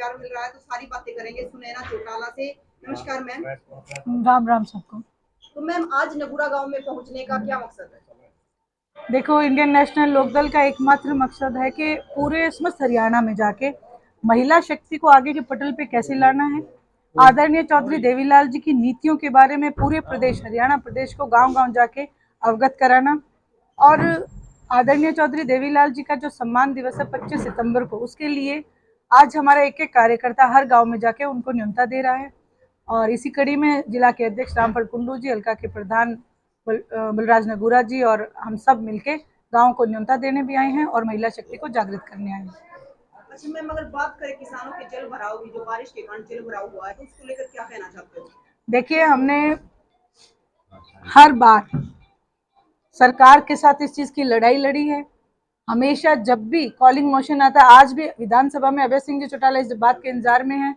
प्यार मिल रहा है, तो सारी बातें करेंगे सुनैना चौटाला से। नमस्कार मैम। राम राम सबको। तो मैम, आज नगुड़ा गांव में पहुंचने का क्या मकसद है? देखो, इंडियन नेशनल लोकदल का एकमात्र मकसद है कि पूरे समस्त हरियाणा में जाके महिला शक्ति को आगे के पटल पे कैसे लाना है। आदरणीय चौधरी देवीलाल जी की नीतियों के बारे में पूरे प्रदेश हरियाणा प्रदेश को गांव गांव जाके अवगत कराना। और आदरणीय चौधरी देवीलाल जी का जो सम्मान दिवस है 25 सितंबर को, उसके लिए आज हमारा एक एक कार्यकर्ता हर गांव में जाके उनको न्योता दे रहा है। और इसी कड़ी में जिला के अध्यक्ष रामफल कुंडू जी, हल्का के प्रधान बलराज नगुरा जी और हम सब मिलके गांव को न्योता देने भी आए हैं और महिला शक्ति को जागृत करने आए हैं। अच्छा मैम, अगर बात करें किसानों के जल भराव की, जो बारिश के कारण जल भराव हुआ है, तो उसको लेकर क्या कहना चाहते हो? देखिए, हमने हर बार सरकार के साथ इस चीज की लड़ाई लड़ी है। हमेशा जब भी कॉलिंग मोशन आता है, आज भी विधानसभा में अभय सिंह जी चौटाला इस बात के इंतजार में है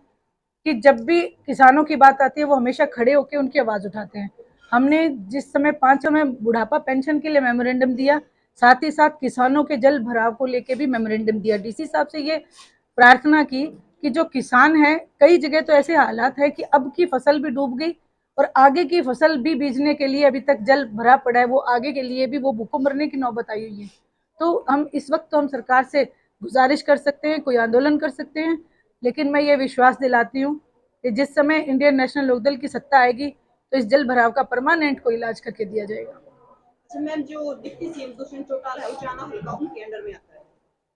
कि जब भी किसानों की बात आती है वो हमेशा खड़े होकर उनकी आवाज उठाते हैं। हमने जिस समय 5 में बुढ़ापा पेंशन के लिए मेमोरेंडम दिया, साथ ही साथ किसानों के जल भराव को लेके भी मेमोरेंडम दिया। डीसी साहब से ये प्रार्थना की कि जो किसान है, कई जगह तो ऐसे हालात है कि अब की फसल भी डूब गई और आगे की फसल भी बीजने के लिए अभी तक जल भरा पड़ा है, वो आगे के लिए भी वो भूखों मरने की नौबत आई हुई है। तो हम इस वक्त तो हम सरकार से गुजारिश कर सकते हैं, कोई आंदोलन कर सकते हैं, लेकिन मैं ये विश्वास दिलाती हूँ कि जिस समय इंडियन नेशनल लोकदल की सत्ता आएगी तो इस जल भराव का परमानेंट को इलाज करके दिया जाएगा। अच्छा मैम, जो डिप्टी सीएम दुष्यंत चौटाला है, उचाना हल्का उनके अंडर में आता है,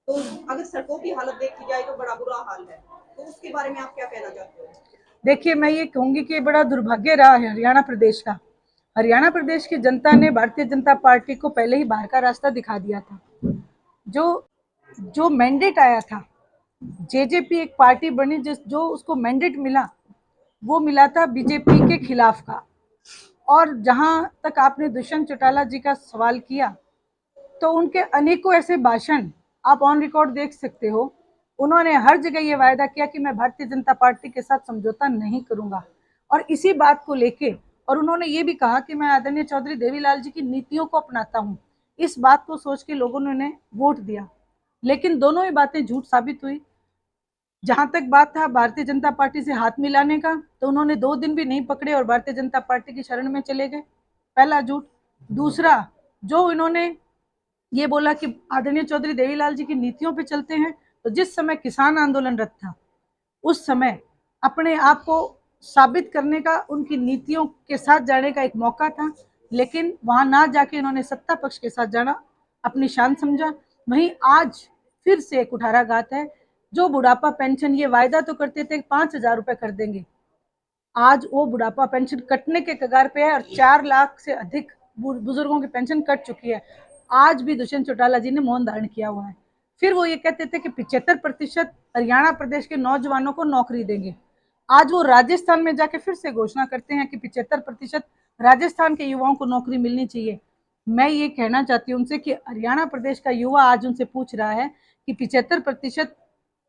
तो अगर सड़कों की हालत देखी जाए तो बड़ा बुरा हाल है, तो उसके बारे में आप क्या कहना चाहते हो? देखिए, मैं ये कहूंगी कि बड़ा दुर्भाग्य रहा है हरियाणा प्रदेश का। हरियाणा प्रदेश की जनता ने भारतीय जनता पार्टी को पहले ही बाहर का रास्ता दिखा दिया था। जो जो मैंडेट आया था, जेजेपी एक पार्टी बनी, जिस जो उसको मैंडेट मिला वो मिला था बीजेपी के खिलाफ का। और जहां तक आपने दुष्यंत चौटाला जी का सवाल किया, तो उनके अनेकों ऐसे भाषण आप ऑन रिकॉर्ड देख सकते हो। उन्होंने हर जगह ये वायदा किया कि मैं भारतीय जनता पार्टी के साथ समझौता नहीं करूंगा, और इसी बात को लेके और उन्होंने ये भी कहा कि मैं आदरणीय चौधरी देवीलाल जी की नीतियों को अपनाता हूँ। इस बात को सोच के लोगों ने उन्हें वोट दिया, लेकिन दोनों ही बातें झूठ साबित हुई। जहां तक बात था भारतीय जनता पार्टी से हाथ मिलाने का, तो उन्होंने 2 दिन भी नहीं पकड़े और भारतीय जनता पार्टी की शरण में चले गए। पहला झूठ। दूसरा, जो इन्होंने ये बोला कि आदरणीय चौधरी देवीलाल जी की नीतियों पे चलते हैं, तो जिस समय किसान आंदोलनरत था उस समय अपने आप को साबित करने का, उनकी नीतियों के साथ जाने का एक मौका था, लेकिन वहां ना जाके इन्होंने सत्ता पक्ष के साथ जाना अपनी शान समझा। वहीं आज फिर से एक कुठाराघात है। जो बुढ़ापा पेंशन ये वायदा तो करते थे 5,000 रुपए कर देंगे, आज वो बुढ़ापा पेंशन कटने के कगार पे है और 4 लाख से अधिक बुजुर्गों की पेंशन कट चुकी है। आज भी दुष्यंत चौटाला जी ने मौन धारण किया हुआ है। फिर वो ये कहते थे कि 75% हरियाणा प्रदेश के नौजवानों को नौकरी देंगे। आज वो राजस्थान में जाके फिर से घोषणा करते हैं कि 75% राजस्थान के युवाओं को नौकरी मिलनी चाहिए। मैं ये कहना चाहती हूँ उनसे कि हरियाणा प्रदेश का युवा आज उनसे पूछ रहा है कि 75%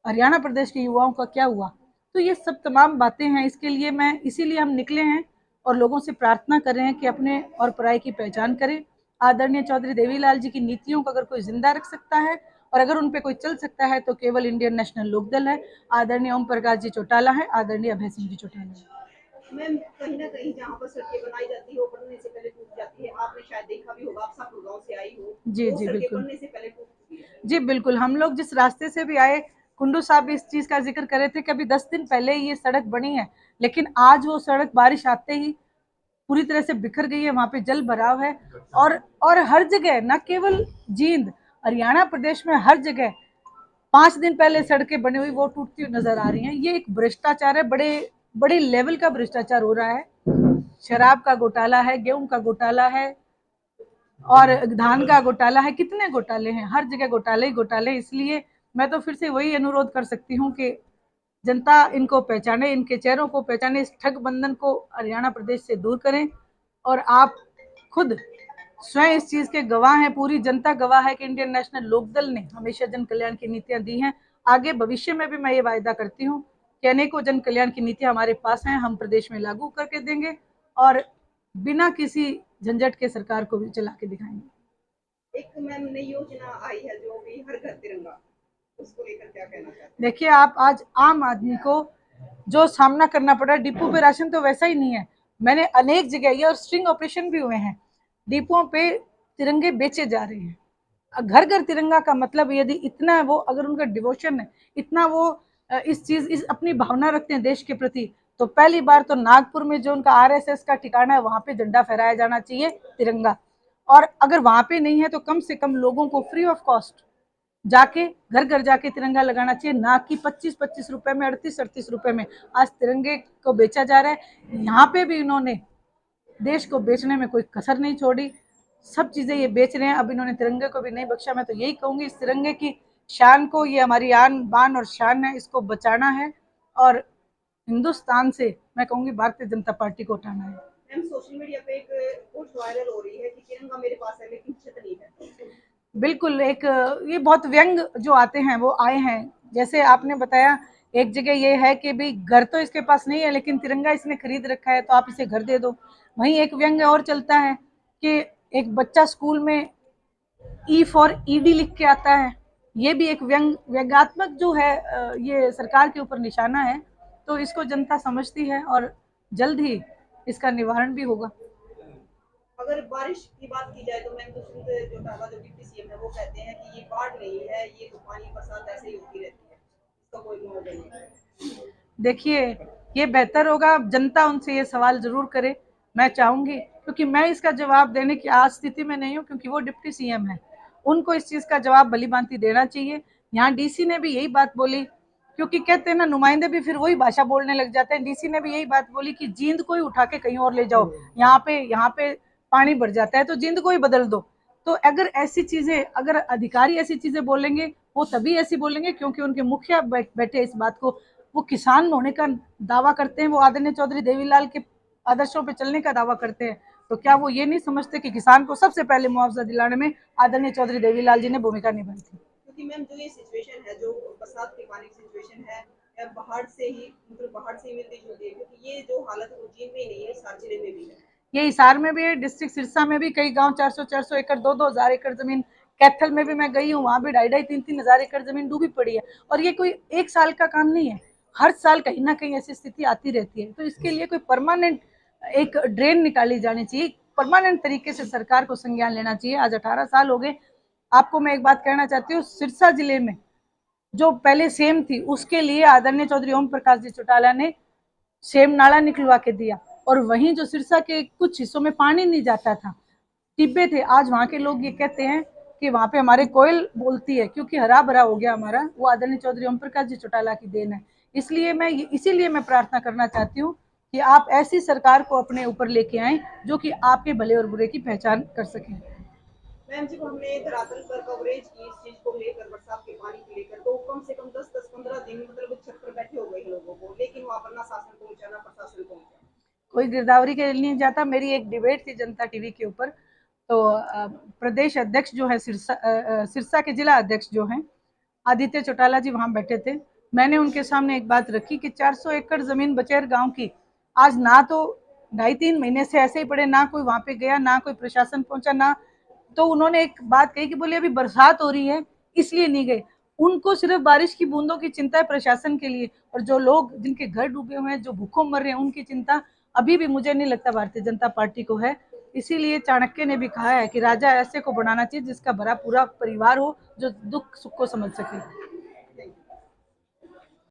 हरियाणा प्रदेश के युवाओं का क्या हुआ। तो ये सब तमाम बातें हैं, इसके लिए मैं इसीलिए हम निकले हैं और लोगों से प्रार्थना कर रहे हैं कि अपने और पराई की पहचान करें। आदरणीय चौधरी देवीलाल जी की नीतियों को अगर कोई जिंदा रख सकता है और अगर उन पे कोई चल सकता है तो केवल इंडियन नेशनल लोकदल है। आदरणीय ओम प्रकाश जी चौटाला है, आदरणीय अभय सिंह जी चौटाला है। मैम, कहीं ना कहीं जहाँ पर सड़कें बनाई जाती है वो बनने से पहले टूट जाती है, आपने शायद देखा भी होगा, आप सापुर गांव से आई हो, जी वो जी सड़कें बिल्कुल। बनने से पहले टूट चुकी है। जी बिल्कुल, हम लोग जिस रास्ते से भी आए, कुंडू साहब भी इस चीज का जिक्र कर रहे थे कि अभी 10 दिन पहले ही ये सड़क बनी है, लेकिन आज वो सड़क बारिश आते ही पूरी तरह से बिखर गई है। वहां पे जल भराव है और हर जगह, न केवल जींद, हरियाणा प्रदेश में हर जगह 5 दिन पहले सड़कें बनी हुई वो टूटती हुई नजर आ रही हैं। ये एक भ्रष्टाचार है, बड़े बड़े लेवल का भ्रष्टाचार हो रहा है। शराब का घोटाला है, गेहूं का घोटाला है और धान का घोटाला है। कितने घोटाले हैं, हर जगह घोटाले ही घोटाले। इसलिए मैं तो फिर से वही अनुरोध कर सकती हूँ कि जनता इनको पहचाने, इनके चेहरों को पहचाने, इस ठग बंधन को हरियाणा प्रदेश से दूर करें। और आप खुद स्वयं इस चीज के गवाह हैं, पूरी जनता गवाह है कि इंडियन नेशनल लोकदल ने हमेशा जन कल्याण की नीतियां दी हैं। आगे भविष्य में भी मैं ये वायदा करती हूँ कि अनेकों जन कल्याण की नीतियां हमारे पास हैं, हम प्रदेश में लागू करके देंगे और बिना किसी झंझट के सरकार को भी चला के दिखाएंगे। एक मैम नई योजना आई है जो भी हर घर तिरंगा, उसको लेकर क्या कहना चाहते हैं? देखिए, आप आज आम आदमी को जो सामना करना पड़ा, डिपो पे राशन तो वैसा ही नहीं है। मैंने अनेक जगह, ये और स्ट्रिंग ऑपरेशन भी हुए हैं, डिपों पे तिरंगे बेचे जा रहे हैं। घर घर तिरंगा का मतलब, यदि इतना वो, अगर उनका डिवोशन है, इतना वो इस अपनी भावना रखते हैं देश के प्रति, तो पहली बार तो नागपुर में जो उनका आरएसएस का ठिकाना है, वहां पे झंडा फहराया जाना चाहिए, तिरंगा। और अगर वहां पे नहीं है तो कम से कम लोगों को फ्री ऑफ कॉस्ट जाके घर घर जाके तिरंगा लगाना चाहिए, ना कि 25-25 रुपए में, 38-38 रुपए में आज तिरंगे को बेचा जा रहा है। यहाँ पे भी इन्होंने देश को बेचने में कोई कसर नहीं छोड़ी, सब चीजें ये बेच रहे हैं। अब इन्होंने तिरंगे को भी नहीं बख्शा। मैं तो यही कहूंगी, इस तिरंगे की शान को, ये हमारी आन बान और शान है, इसको बचाना है और हिंदुस्तान से मैं कहूंगी भारतीय जनता पार्टी को उठाना है। मैम, सोशल मीडिया पे एक पोस्ट वायरल हो रही है कि तिरंगा मेरे पास है लेकिन छतरी है। बिल्कुल, एक ये बहुत व्यंग जो आते हैं वो आए हैं। जैसे आपने बताया, एक जगह ये है कि भी घर तो इसके पास नहीं है लेकिन तिरंगा इसने खरीद रखा है, तो आप इसे घर दे दो। वहीं एक व्यंग और चलता है कि एक बच्चा स्कूल में ई फॉर ईडी लिख के आता है। ये भी एक व्यंग्यात्मक जो है, ये सरकार के ऊपर निशाना है। तो इसको जनता समझती है और जल्द ही इसका निवारण भी होगा। अगर बारिश की बात की जाए तो मैम, दुष्यंत चौटाला जो डिप्टी सीएम है वो कहते हैं कि ये बाढ़ नहीं है, ये तूफानी बरसात ऐसे ही होती रहती है, इसका कोई मुआवजा नहीं है। देखिए, ये बेहतर होगा जनता उनसे ये सवाल जरूर करे। मैं चाहूंगी, क्योंकि मैं इसका जवाब देने की आज स्थिति में नहीं हूँ, क्योंकि वो डिप्टी सीएम है, उनको इस चीज का जवाब भलीभांति देना चाहिए। यहाँ डीसी ने भी यही बात बोली, क्योंकि कहते हैं ना, नुमाइंदे भी फिर वही भाषा बोलने लग जाते हैं। डीसी ने भी यही बात बोली कि जींद को ही उठा के कहीं और ले जाओ, यहाँ पे पानी भर जाता है तो जींद को ही बदल दो। तो अगर ऐसी चीजें, अगर अधिकारी ऐसी चीजें बोलेंगे, वो तभी ऐसी बोलेंगे क्योंकि उनके मुखिया बैठे इस बात को, वो किसान होने का दावा करते हैं, वो आदरणीय चौधरी देवीलाल के आदर्शों पे चलने का दावा करते हैं। तो क्या वो ये नहीं समझते कि किसान को सबसे पहले मुआवजा दिलाने में आदरणीय चौधरी देवीलाल जी ने भूमिका निभाई थी? क्योंकि मैम, जो ये सिचुएशन है, जो बरसात के पानी की सिचुएशन है, बाहर से ही, मतलब बाहर से ही मिलती जुलती है, क्योंकि ये जो हालत है वो चीन में ही नहीं है, सार जिले में भी है। ये हिसार में भी है, डिस्ट्रिक्ट सिरसा में भी कई गांव 400-400 एकड़, 2-2 हजार एकड़ जमीन। कैथल में भी मैं गई हूँ, वहां भी 2,500-3,000 हजार एकड़ जमीन डूबी पड़ी है। और ये कोई एक साल का काम नहीं है, हर साल कहीं ना कहीं ऐसी स्थिति आती रहती है। तो इसके लिए कोई परमानेंट एक ड्रेन निकाली जानी चाहिए, परमानेंट तरीके से सरकार को संज्ञान लेना चाहिए। आज 18 साल हो गए। आपको मैं एक बात कहना चाहती हूँ, सिरसा जिले में जो पहले सेम थी, उसके लिए आदरणीय चौधरी ओम प्रकाश जी चौटाला ने सेम नाला निकलवा के दिया। और वहीं जो सिरसा के कुछ हिस्सों में पानी नहीं जाता था, टिब्बे थे, आज वहां के लोग ये कहते हैं कि वहां पे हमारे कोयल बोलती है, क्योंकि हरा भरा हो गया हमारा। वो आदरणीय चौधरी ओम प्रकाश जी चौटाला की देन है। इसीलिए मैं प्रार्थना करना चाहती हूँ कि आप ऐसी सरकार को अपने ऊपर लेके आए जो कि आपके भले और बुरे की पहचान कर सके। मैम, जब हमने धरातल पर कवरेज की इस चीज को लेकर, बरसात के पानी को लेकर, तो कम से कम 10-15 दिन मतलब छत पर बैठे हो गए लोगों को, लेकिन वहां पर ना शासन पहुंचा ना प्रशासन पहुंचा। कोई गिरदावरी के लिए नहीं जाता। मेरी एक डिबेट थी जनता टीवी के ऊपर, तो प्रदेश अध्यक्ष जो है सिरसा के जिला अध्यक्ष जो हैं आदित्य चौटाला जी वहां बैठे थे। मैंने उनके सामने एक बात रखी कि 400 एकड़ जमीन बचेर गांव की आज ना तो 2.5-3 महीने से ऐसे ही पड़े, ना कोई वहां पे गया, ना कोई प्रशासन पहुंचा, ना तो उन्होंने एक बात कही कि बोले अभी बरसात हो रही है इसलिए नहीं गए। उनको सिर्फ बारिश की बूंदों की चिंता है प्रशासन के लिए, और जो लोग जिनके घर डूबे हुए हैं, जो भूखों मर रहे हैं, उनकी चिंता अभी भी मुझे नहीं लगता भारतीय जनता पार्टी को है। इसीलिए चाणक्य ने भी कहा है कि राजा ऐसे को बनाना चाहिए जिसका भरा पूरा परिवार हो, जो दुख सुख को समझ सके।